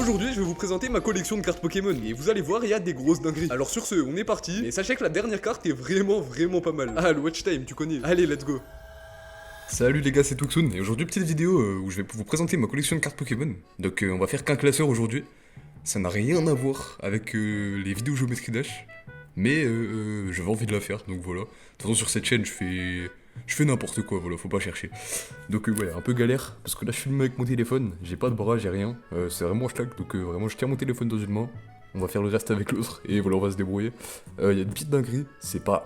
Aujourd'hui, je vais vous présenter ma collection de cartes Pokémon et vous allez voir, il y a des grosses dingueries. Alors sur ce, on est parti. Et sachez que la dernière carte est vraiment pas mal. Ah, le watch time, tu connais. Allez, let's go. Salut les gars, c'est Tuxun et aujourd'hui petite vidéo où je vais vous présenter ma collection de cartes Pokémon. Donc on va faire qu'un classeur aujourd'hui. Ça n'a rien à voir avec les vidéos Géométrie Dash, mais j'avais envie de la faire, donc voilà. De toute façon sur cette chaîne je fais n'importe quoi, voilà, faut pas chercher. Donc ouais, un peu galère, parce que là je filme avec mon téléphone, j'ai pas de bras, j'ai rien. C'est vraiment schlag, donc vraiment je tiens mon téléphone dans une main, on va faire le reste avec l'autre, et voilà on va se débrouiller. Il y a une petite dinguerie, c'est pas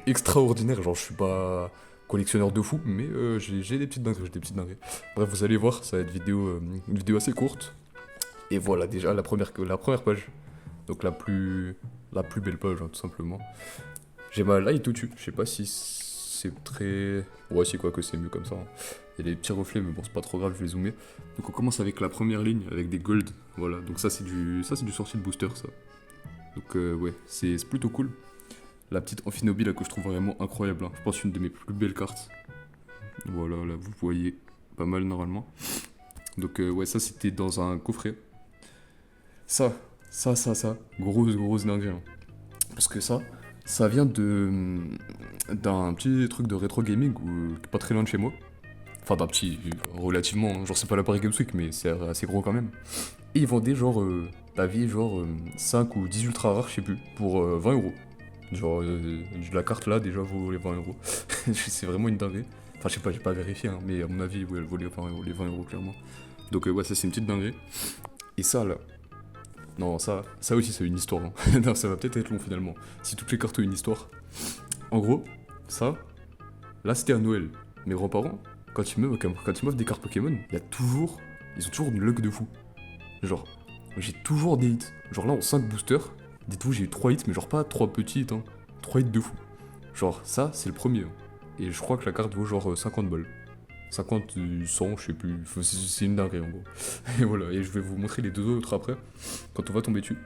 extraordinaire, genre je suis pas collectionneur de fou, mais j'ai des petites dingueries, Bref, vous allez voir, ça va être une vidéo assez courte. Et voilà déjà la première page. Donc la plus belle page, hein, tout simplement. J'ai ma light au-dessus, je sais pas si c'est très... Ouais, si, quoi que c'est mieux comme ça. Hein. Il y a des petits reflets, mais bon, c'est pas trop grave, je vais zoomer. Donc on commence avec la première ligne, avec des gold. Voilà, donc ça c'est du sortie de booster, ça. Donc ouais, c'est plutôt cool. La petite Amphinobi là que je trouve vraiment incroyable, hein. Je pense une de mes plus belles cartes. Voilà, là vous voyez pas mal normalement. Donc ouais, ça c'était dans un coffret. Ça, grosse dinguerie. Hein. Parce que ça vient d'un petit truc de rétro gaming pas très loin de chez moi. Enfin d'un petit, relativement, hein. Genre c'est pas la Paris Games Week, mais c'est assez gros quand même. Et ils vendaient genre, t'avais genre 5 ou 10 ultra rares, je sais plus, pour 20€. Genre, la carte là déjà vaut les 20€. C'est vraiment une dinguerie. Enfin, je sais pas, j'ai pas vérifié, hein, mais à mon avis, ouais, elle vaut les 20€ clairement. Donc, ouais, ça c'est une petite dinguerie. Et ça là. Non, ça aussi c'est une histoire. Hein. Non, ça va peut-être être long finalement. Si toutes les cartes ont une histoire. En gros, ça, là c'était à Noël. Mes grands-parents, quand ils m'offrent des cartes Pokémon, ils ont toujours une luck de fou. Genre, j'ai toujours des hits. Genre là, en 5 boosters, dites-vous, j'ai eu 3 hits, mais genre pas 3 petits hits, hein. 3 hits de fou. Genre, ça, c'est le premier. Hein. Et je crois que la carte vaut genre 50 balles. 50, 100, je sais plus. C'est une dinguerie en gros. Et voilà, et je vais vous montrer les deux autres après, quand on va tomber dessus.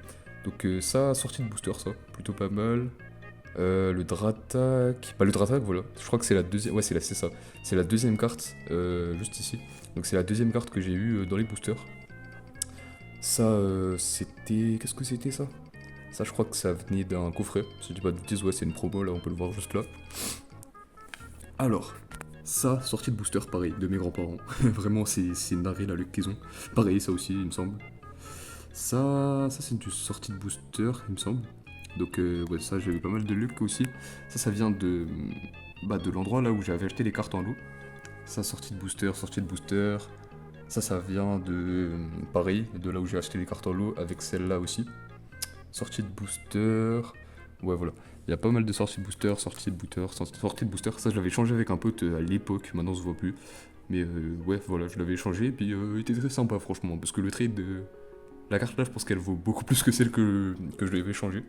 Donc ça, sortie de booster, ça, plutôt pas mal. Le Dratak. Bah, le Dratak, voilà. Je crois que c'est la deuxième. Ouais, c'est ça. C'est la deuxième carte, juste ici. Donc c'est la deuxième carte que j'ai eue dans les boosters. Ça, c'était. Qu'est-ce que c'était ça? Ça, je crois que ça venait d'un coffret. Si je dis pas de bêtises, ouais, c'est une promo, là, on peut le voir juste là. Alors, ça, sortie de booster, pareil, de mes grands-parents. Vraiment, c'est une dinguerie la luck qu'ils ont. Pareil, ça aussi, il me semble. Ça c'est une sortie de booster, il me semble. Donc, ouais, ça, j'ai eu pas mal de luck aussi. Ça vient de l'endroit là où j'avais acheté les cartes en lot. Ça, sortie de booster. Ça vient de pareil, de là où j'ai acheté les cartes en lot avec celle-là aussi. Sortie de booster. Ouais, voilà. Il y a pas mal de sorties de booster, sorties de booster. Ça, je l'avais changé avec un pote à l'époque, maintenant on se voit plus. Mais ouais, voilà, je l'avais changé et puis il était très sympa, franchement. Parce que le trade de la carte là, je pense qu'elle vaut beaucoup plus que celle que je l'avais changée.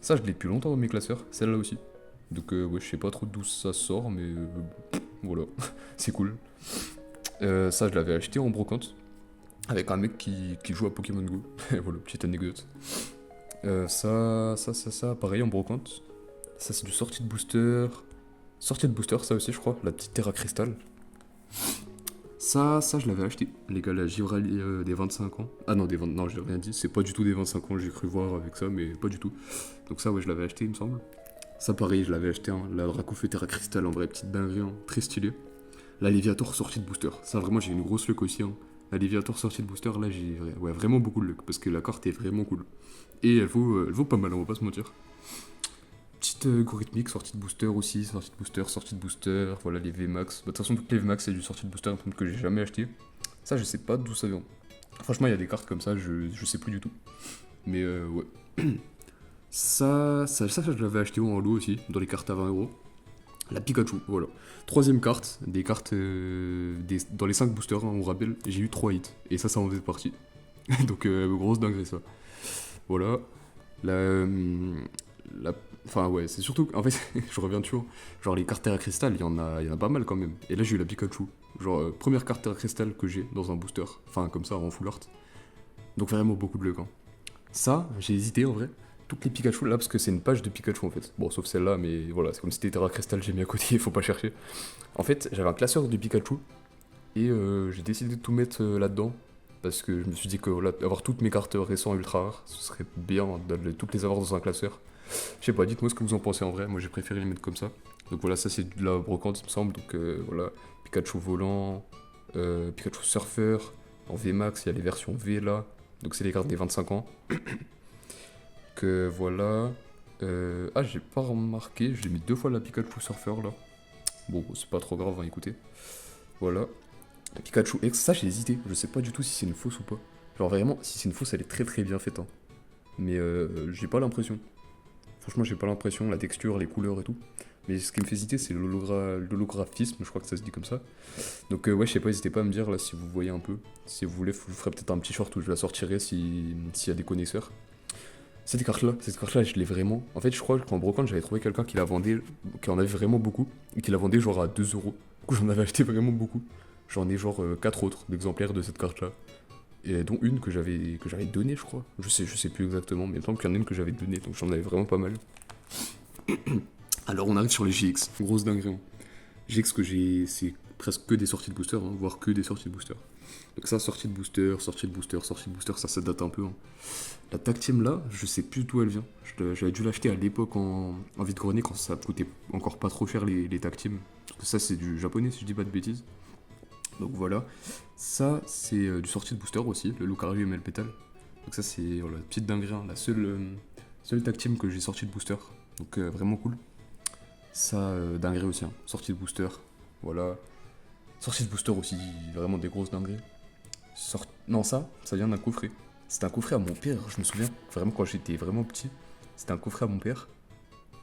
Ça, je l'ai depuis longtemps dans mes classeurs, celle-là aussi. Donc, ouais, je sais pas trop d'où ça sort, mais voilà, c'est cool. Ça, je l'avais acheté en brocante avec un mec qui joue à Pokémon Go. Voilà, petite anecdote. Ça, pareil en brocante. Ça, c'est du sortie de booster. Sortie de booster, ça aussi, je crois. La petite Terra Cristal. Ça, je l'avais acheté. Les gars, la Givrali des 25 ans. Ah non, non, j'ai rien dit. C'est pas du tout des 25 ans, j'ai cru voir avec ça, mais pas du tout. Donc ça, ouais, je l'avais acheté, il me semble. Ça, pareil, je l'avais acheté. Hein. La Dracofeu Terra Cristal, en vrai, petite dinguerie, hein. Très stylée. La Léviator sortie de booster. Ça, vraiment, j'ai une grosse luck aussi. Hein. La Léviator sortie de booster, là, j'ai vraiment beaucoup de luck. Parce que la carte est vraiment cool. Et elle vaut pas mal, on va pas se mentir. Petite Gorithmique, sortie de booster aussi, sortie de booster, voilà les VMAX. De toute façon, toutes les VMAX, c'est du sortie de booster, un truc que j'ai jamais acheté. Ça, je sais pas d'où ça vient. Franchement, il y a des cartes comme ça, je sais plus du tout. Mais ouais. Ça, je l'avais acheté en lot aussi, dans les cartes à 20€. La Pikachu, voilà. Troisième carte, des cartes dans les 5 boosters, hein, on rappelle, j'ai eu 3 hits. Et ça en faisait partie. Donc, grosse dinguerie ça. Voilà. Enfin ouais, c'est surtout... En fait, je reviens dessus. Genre les cartes Terra Cristal, il y en a pas mal quand même. Et là j'ai eu la Pikachu. Genre première carte Terra Cristal que j'ai dans un booster. Enfin comme ça en full art. Donc vraiment beaucoup de luck. Hein. Ça, j'ai hésité en vrai. Toutes les Pikachu là parce que c'est une page de Pikachu en fait. Bon sauf celle-là mais voilà, c'est comme si c'était Terra Cristal, j'ai mis à côté, faut pas chercher. En fait j'avais un classeur de Pikachu. Et j'ai décidé de tout mettre là-dedans. Parce que je me suis dit que voilà, avoir toutes mes cartes récentes ultra rares, ce serait bien de toutes les avoir dans un classeur. Je sais pas, dites-moi ce que vous en pensez en vrai. Moi j'ai préféré les mettre comme ça. Donc voilà, ça c'est de la brocante, il me semble. Donc voilà, Pikachu volant, Pikachu surfeur. En VMAX, il y a les versions V là. Donc c'est les cartes des 25 ans. Que voilà. Ah, j'ai pas remarqué, j'ai mis 2 fois la Pikachu surfeur là. Bon, c'est pas trop grave, hein, écoutez. Voilà. La Pikachu X, ça j'ai hésité. Je sais pas du tout si c'est une fausse ou pas. Genre vraiment, si c'est une fausse, elle est très très bien faite. Hein. Mais j'ai pas l'impression. Franchement, j'ai pas l'impression, la texture, les couleurs et tout. Mais ce qui me fait hésiter, c'est l'holographisme, je crois que ça se dit comme ça. Donc ouais, je sais pas, n'hésitez pas à me dire là si vous voyez un peu. Si vous voulez, je vous ferai peut-être un petit short où je la sortirai s'il y a des connaisseurs. Cette carte-là, je l'ai vraiment. En fait, je crois qu'en brocante, j'avais trouvé quelqu'un qui la vendait, qui en avait vraiment beaucoup, et qui la vendait genre à 2 euros. Du coup, j'en avais acheté vraiment beaucoup. J'en ai genre 4 autres d'exemplaires de cette carte-là. Et dont une que j'avais donnée, je crois. Je sais plus exactement, mais il me semble qu'il y en a une que j'avais donnée, donc j'en avais vraiment pas mal. Alors, on arrive sur les GX. Grosse dinguerie. Hein. GX que j'ai, c'est presque que des sorties de booster, hein, voire que des sorties de booster. Donc ça, sortie de booster, ça date un peu. Hein. La tag team là, je sais plus d'où elle vient. J'avais dû l'acheter à l'époque en vide-grenier quand ça coûtait encore pas trop cher les tag teams. Parce que ça, c'est du japonais si je dis pas de bêtises. Donc voilà. Ça, c'est du sortie de booster aussi, le Lucario ML Petal. Donc ça, c'est voilà, petite dinguerie, hein, la seule tag team que j'ai sortie de booster. Donc vraiment cool. Ça, dinguerie aussi, hein. Sortie de booster. Voilà. Sortie de booster aussi, vraiment des grosses dingueries. Non, ça vient d'un coffret. C'était un coffret à mon père, je me souviens, vraiment quand j'étais vraiment petit. C'était un coffret à mon père.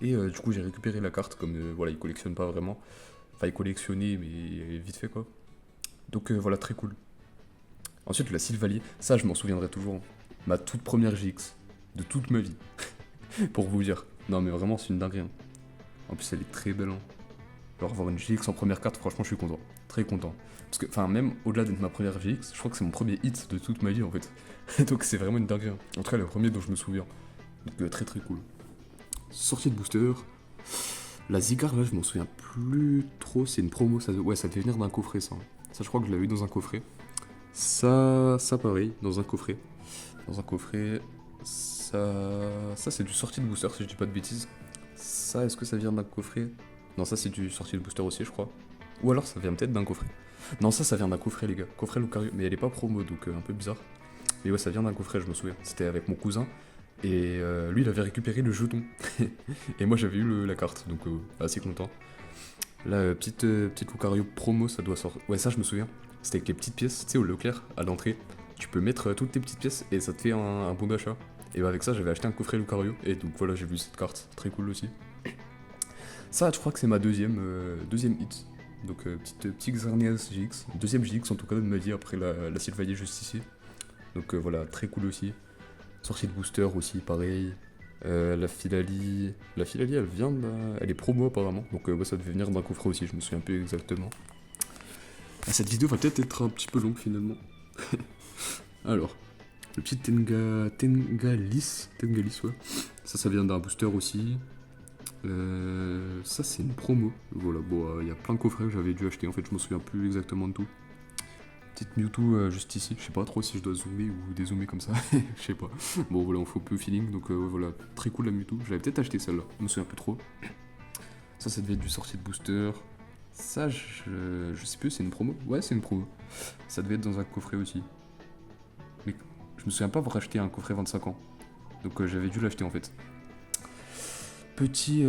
Et du coup, j'ai récupéré la carte, comme voilà, il collectionne pas vraiment. Enfin, il collectionnait, mais vite fait quoi. Donc voilà, très cool. Ensuite, la Sylvalier, ça je m'en souviendrai toujours. Ma toute première GX de toute ma vie. Pour vous dire. Non, mais vraiment, c'est une dinguerie. Hein. En plus, elle est très belle. Hein. Alors, avoir une GX en première carte, franchement, je suis content. Très content. Parce que, enfin, même au-delà d'être ma première GX, je crois que c'est mon premier hit de toute ma vie en fait. Donc, c'est vraiment une dinguerie. Hein. En tout cas, le premier dont je me souviens. Donc, très très cool. Sortie de booster. La Zigar, là, je m'en souviens plus trop. C'est une promo. Ouais, ça devait venir d'un coffret, ça. Ça, je crois que je l'avais eu dans un coffret. Ça pareil, dans un coffret. Ça c'est du sortie de booster, si je dis pas de bêtises. Ça, est-ce que ça vient d'un coffret? Non, ça c'est du sortie de booster aussi, je crois. Ou alors ça vient peut-être d'un coffret. Non, ça vient d'un coffret, les gars. Coffret Lucario, mais elle est pas promo, donc un peu bizarre. Mais ouais, ça vient d'un coffret, je me souviens. C'était avec mon cousin. Et lui, il avait récupéré le jeton. Et moi, j'avais eu la carte, donc assez content. La petite Lucario promo, ça doit sortir. Ouais, ça, je me souviens. C'était avec les petites pièces, tu sais, au Leclerc, à l'entrée. Tu peux mettre toutes tes petites pièces et ça te fait un bon d'achat. Et bah, avec ça, j'avais acheté un coffret Lucario. Et donc voilà, j'ai vu cette carte. Très cool aussi. Ça, je crois que c'est ma deuxième hit. Donc, petit Xerneas GX. Deuxième GX, en tout cas, de ma vie après la Sylvanier juste ici. Donc voilà, très cool aussi. Sortie de booster aussi, pareil. La Filali, elle vient elle est promo apparemment. Donc ça devait venir d'un coffret aussi, je me souviens plus exactement. Cette vidéo va peut-être être un petit peu longue finalement. Alors, le petit Tengalis, ouais. Ça vient d'un booster aussi. Ça c'est une promo. Voilà, bon, il y a plein de coffrets que j'avais dû acheter. En fait, je me souviens plus exactement de tout. Petite Mewtwo juste ici. Je sais pas trop si je dois zoomer ou dézoomer comme ça. Je sais pas. Bon, voilà, on fait peu feeling. Donc voilà, très cool la Mewtwo. J'avais peut-être acheté celle-là. Je me souviens plus trop. Ça devait être du sortie de booster. Ça, je sais plus, c'est une promo? Ouais, c'est une promo. Ça devait être dans un coffret aussi. Mais je me souviens pas avoir acheté un coffret 25 ans. Donc j'avais dû l'acheter en fait. Petit.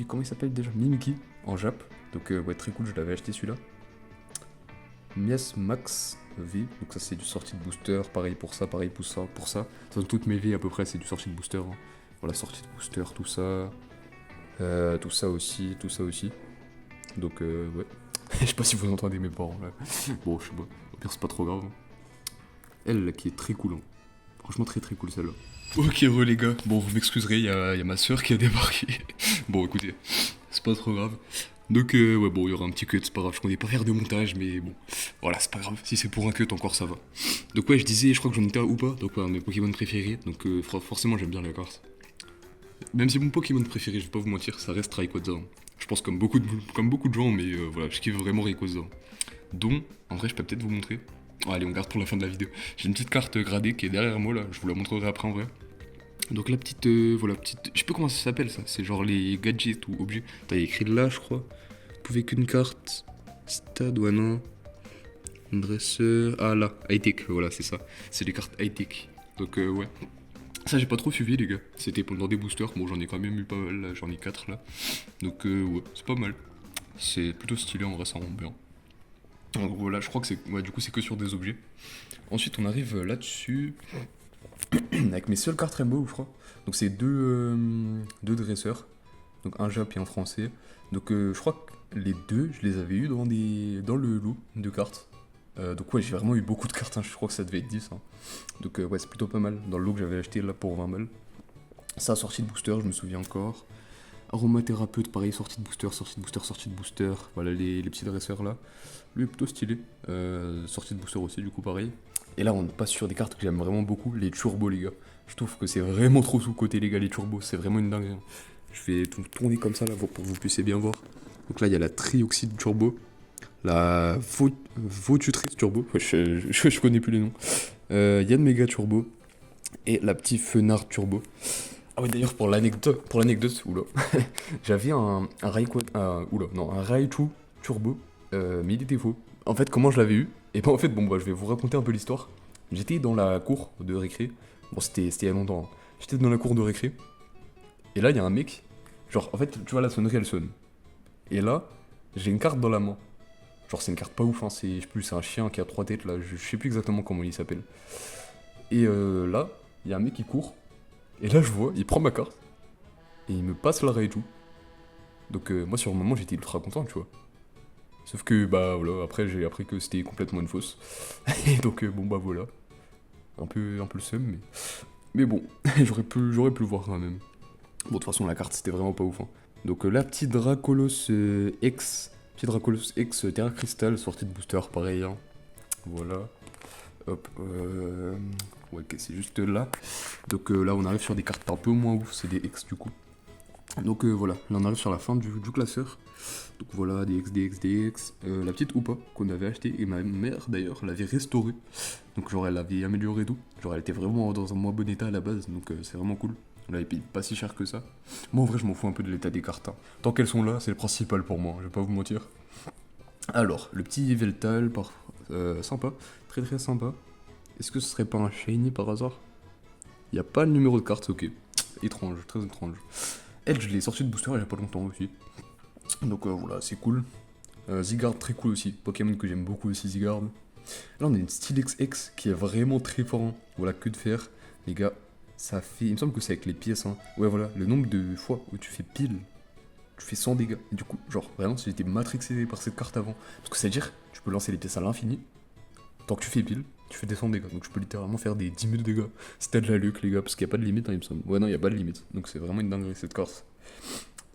Comment il s'appelle déjà? Mimiki en Jap. Donc ouais, très cool, je l'avais acheté celui-là. Mias Max V. Donc ça, c'est du sortie de booster. Pareil pour ça, pareil pour ça. Toutes mes V à peu près, c'est du sortie de booster. Hein. Voilà, sortie de booster, tout ça. Tout ça aussi. Donc ouais. Je sais pas si vous entendez mes parents là. Bon, je sais pas. Au pire, c'est pas trop grave. Elle là qui est très cool. Hein. Franchement, très très cool celle-là. Ok, les gars. Bon, vous m'excuserez, il y a ma soeur qui a débarqué. Bon, écoutez, c'est pas trop grave. Donc, ouais, bon, il y aura un petit cut, c'est pas grave. Je connais pas faire de montage, mais bon. Voilà, c'est pas grave. Si c'est pour un cut, encore ça va. Donc, ouais, je disais, je crois que j'en étais à Hoopa. Donc, ouais, mes Pokémon préférés. Donc, forcément, j'aime bien la carte. Même si mon Pokémon préféré, je vais pas vous mentir, ça reste Rayquaza. Je pense comme beaucoup de gens, mais voilà, je kiffe vraiment Rayquaza. dont, en vrai, je peux peut-être vous montrer. Oh, allez, on garde pour la fin de la vidéo. J'ai une petite carte gradée qui est derrière moi, là, je vous la montrerai après en vrai. Donc la petite, voilà, petite, je sais pas comment ça s'appelle ça, c'est genre les gadgets ou objets. T'as écrit là, je crois. Vous pouvez qu'une carte, stade, ouais non. Dresseur, ah là, high-tech, voilà, c'est ça. C'est les cartes high-tech. Donc ouais. Ça j'ai pas trop suivi les gars, c'était pendant des boosters, bon j'en ai quand même eu pas mal, là. J'en ai 4 là. Donc ouais, c'est pas mal. C'est plutôt stylé en vrai, ça rend bien. Donc voilà, je crois que c'est, ouais, du coup c'est que sur des objets. Ensuite on arrive là-dessus, avec mes seules cartes Rainbow je crois. Donc c'est deux dresseurs, donc un Jap et un français. Donc je crois que les deux, je les avais eu dans le lot de cartes. Donc ouais, j'ai vraiment eu beaucoup de cartes, hein. Je crois que ça devait être 10. Hein. Donc ouais, c'est plutôt pas mal. Dans le lot que j'avais acheté là pour 20 balles. Ça, sortie de booster, je me souviens encore. Aromathérapeute, pareil, sortie de booster, sortie de booster, sortie de booster. Voilà les petits dresseurs là. Lui est plutôt stylé. Sortie de booster aussi, du coup, pareil. Et là, on passe sur des cartes que j'aime vraiment beaucoup, les turbos, les gars. Je trouve que c'est vraiment trop sous-côté, les gars, les turbos. C'est vraiment une dinguerie. Je vais tout tourner comme ça là pour que vous puissiez bien voir. Donc là, il y a la trioxyde turbo. La Votutrice Turbo, je connais plus les noms. Yann Mega Turbo et la petite Fenard Turbo. Ah oui, d'ailleurs pour l'anecdote, oula, j'avais un Raichu Turbo, mais il était faux. En fait, comment je l'avais eu? Et ben en fait, bon bah je vais vous raconter un peu l'histoire. J'étais dans la cour de récré. Bon, c'était il y a longtemps. Hein. J'étais dans la cour de récré. Et là, il y a un mec. Genre, en fait, tu vois la sonnerie, elle sonne. Et là, j'ai une carte dans la main. Genre c'est une carte pas ouf, hein, je sais plus, c'est un chien qui a 3 têtes là, je sais plus exactement comment il s'appelle. Et là, il y a un mec qui court, et là je vois, il prend ma carte, et il me passe la Raichu. Donc moi sur le moment j'étais ultra content, tu vois. Sauf que bah voilà, après j'ai appris que c'était complètement une fausse. Et donc bon bah voilà. Un peu le seum, mais bon, j'aurais pu le voir quand même. Bon de toute façon la carte c'était vraiment pas ouf. Hein. Donc la petite Dracolos X. Petit Dracolos X Terra Crystal, sortie de booster, pareil. Hein. Voilà. Hop. Ouais, ok, c'est juste là. Donc là, on arrive sur des cartes un peu moins ouf, c'est des X du coup. Donc voilà, là on arrive sur la fin du classeur. Donc voilà, des X, des X, des X. La petite Oupa qu'on avait acheté et ma mère d'ailleurs l'avait restaurée. Donc genre elle l'avait améliorée tout. Genre elle était vraiment dans un moins bon état à la base, donc c'est vraiment cool. Là, ils payent pas si cher que ça. Moi, en vrai, je m'en fous un peu de l'état des cartes. Hein. Tant qu'elles sont là, c'est le principal pour moi, je vais pas vous mentir. Alors, le petit Veltal, sympa. Très très sympa. Est-ce que ce serait pas un Shiny par hasard? Il y a pas le numéro de carte, ok. Étrange, très étrange. Elle, je l'ai sorti de booster il y a pas longtemps aussi. Donc voilà, c'est cool. Zygarde, très cool aussi. Pokémon que j'aime beaucoup aussi, Zygarde. Là, on a une Steelix X qui est vraiment très fort. Hein. Voilà, que de faire. Les gars, ça fait. Il me semble que c'est avec les pièces. Hein. Ouais, voilà, le nombre de fois où tu fais pile, tu fais 100 dégâts. Et du coup, genre, vraiment, si j'étais matrixé par cette carte avant. Parce que c'est-à-dire, tu peux lancer les pièces à l'infini. Tant que tu fais pile, tu fais des 100 dégâts. Donc je peux littéralement faire des 10 000 dégâts. C'était de la luck, les gars, parce qu'il n'y a pas de limite, hein, il me semble. Ouais, non, il n'y a pas de limite. Donc c'est vraiment une dinguerie cette carte.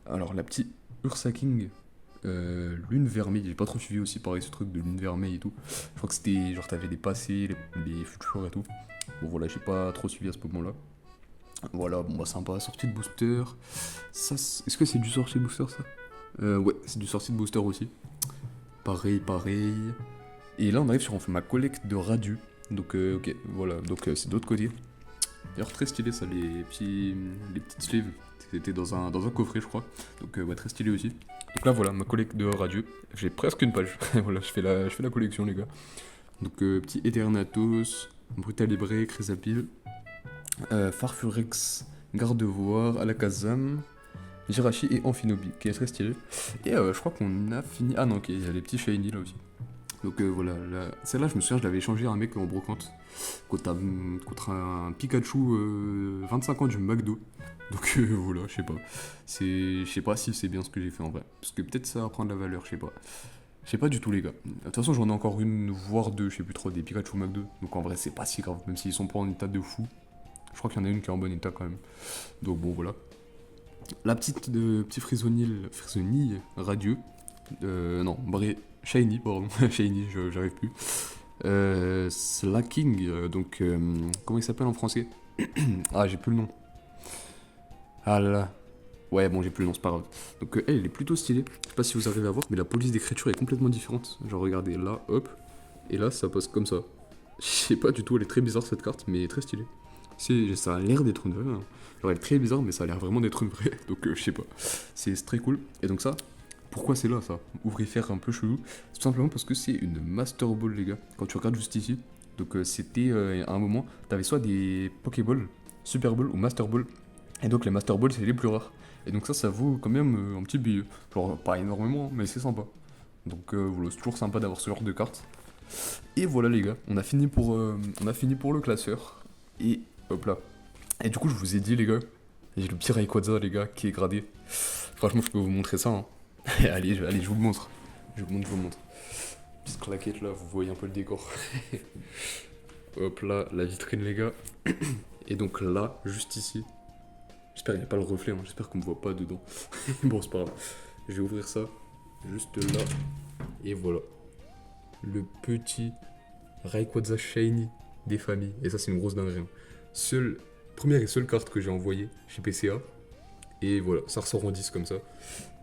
Alors, la petite Ursa King. Lune vermeille, j'ai pas trop suivi aussi pareil ce truc de lune vermeille et tout. Je crois que c'était genre t'avais les passés, les futurs et tout. Bon voilà, j'ai pas trop suivi à ce moment-là. Voilà, bon bah sympa, sortie de booster. Ça, est-ce que c'est du sortie de booster ça? Ouais, c'est du sortie de booster aussi. Pareil, pareil. Et là on arrive sur ma collecte de Radieux. Donc ok, voilà, donc c'est de l'autre côté. D'ailleurs très stylé ça, les petites sleeves. C'était dans un coffret je crois. Donc ouais, très stylé aussi. Donc là voilà, ma collecte de Radieux. J'ai presque une page. Voilà, je fais la collection les gars. Donc petit Eternatus, Brutalibré, Chrysapile, Farfurex, Gardevoir, Alakazam, Jirachi et Amphinobi, qui est très stylé. Et je crois qu'on a fini. Ah non, ok, il y a les petits Shiny là aussi. Donc voilà, celle-là je me souviens, je l'avais échangé à un mec en brocante contre un Pikachu 25 ans du McDo. Donc voilà, je sais pas. Je sais pas si c'est bien ce que j'ai fait en vrai. Parce que peut-être ça va prendre la valeur, je sais pas. Je sais pas du tout les gars. De toute façon j'en ai encore une, voire deux, je sais plus trop, des Pikachu McDo. Donc en vrai c'est pas si grave, même s'ils sont pas en état de fou. Je crois qu'il y en a une qui est en bon état quand même. Donc bon voilà. La petit Frisonille radieux. Non, Shiny, pardon. Shiny, j'arrive plus. Slacking, donc comment il s'appelle en français? Ah, j'ai plus le nom. Ah là là. Ouais, bon, j'ai plus le nom, c'est pas grave. Donc, elle est plutôt stylée. Je sais pas si vous arrivez à voir, mais la police d'écriture est complètement différente. Genre, regardez, là, hop, et là, ça passe comme ça. Je sais pas du tout, elle est très bizarre cette carte, mais très stylée. Ça a l'air d'être une vraie. Hein. Genre, elle est très bizarre, mais ça a l'air vraiment d'être une vraie. Donc, je sais pas. C'est très cool. Et donc, ça, pourquoi c'est là, ça Ouvrir un peu chelou. C'est tout simplement parce que c'est une Master Ball, les gars. Quand tu regardes juste ici, donc, c'était à un moment, t'avais soit des Pokéball, Super Ball ou Master Ball. Et donc, les Master Ball, c'est les plus rares. Et donc, ça vaut quand même un petit billet. Genre, pas énormément, hein, mais c'est sympa. Donc, voilà, c'est toujours sympa d'avoir ce genre de carte. Et voilà les gars, on a fini pour le classeur. Et hop là. Et du coup je vous ai dit les gars, j'ai le petit Rayquaza les gars qui est gradé. Franchement je peux vous montrer ça. Hein. allez, je vous le montre. Je vous le montre. Petite claquette là, vous voyez un peu le décor. Hop là, la vitrine les gars. Et donc là, juste ici. J'espère qu'il n'y a pas le reflet, hein. J'espère qu'on me voit pas dedans. Bon c'est pas grave. Je vais ouvrir ça. Juste là. Et voilà. Le petit Rayquaza Shiny des familles. Et ça, c'est une grosse dinguerie. Première et seule carte que j'ai envoyée chez PCA. Et voilà, ça ressort en 10 comme ça.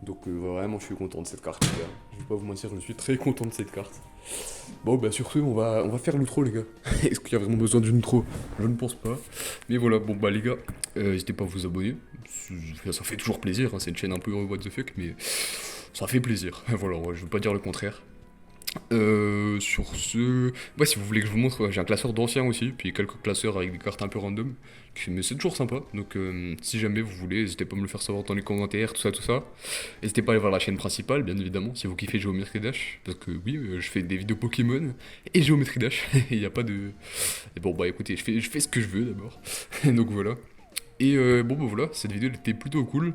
Donc vraiment, je suis content de cette carte, les gars. Je vais pas vous mentir, je suis très content de cette carte. Bon, bah sur ce, on va faire l'outro, les gars. Est-ce qu'il y a vraiment besoin d'une outro? Je ne pense pas. Mais voilà, bon bah les gars, n'hésitez pas à vous abonner. Ça fait toujours plaisir, hein. C'est une chaîne un peu what the fuck, mais ça fait plaisir. Voilà, je veux pas dire le contraire. Sur ce, ouais, si vous voulez que je vous montre, ouais, j'ai un classeur d'anciens aussi, puis quelques classeurs avec des cartes un peu random, mais c'est toujours sympa. Donc, si jamais vous voulez, n'hésitez pas à me le faire savoir dans les commentaires, tout ça. N'hésitez pas à aller voir la chaîne principale, bien évidemment, si vous kiffez Géométrie Dash, parce que oui, je fais des vidéos Pokémon et Géométrie Dash, il n'y a pas de. Et bon, bah écoutez, je fais ce que je veux d'abord. Donc voilà. Et bon, bah voilà, cette vidéo elle était plutôt cool.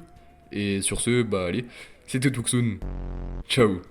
Et sur ce, bah allez, c'était Tuxun. Ciao.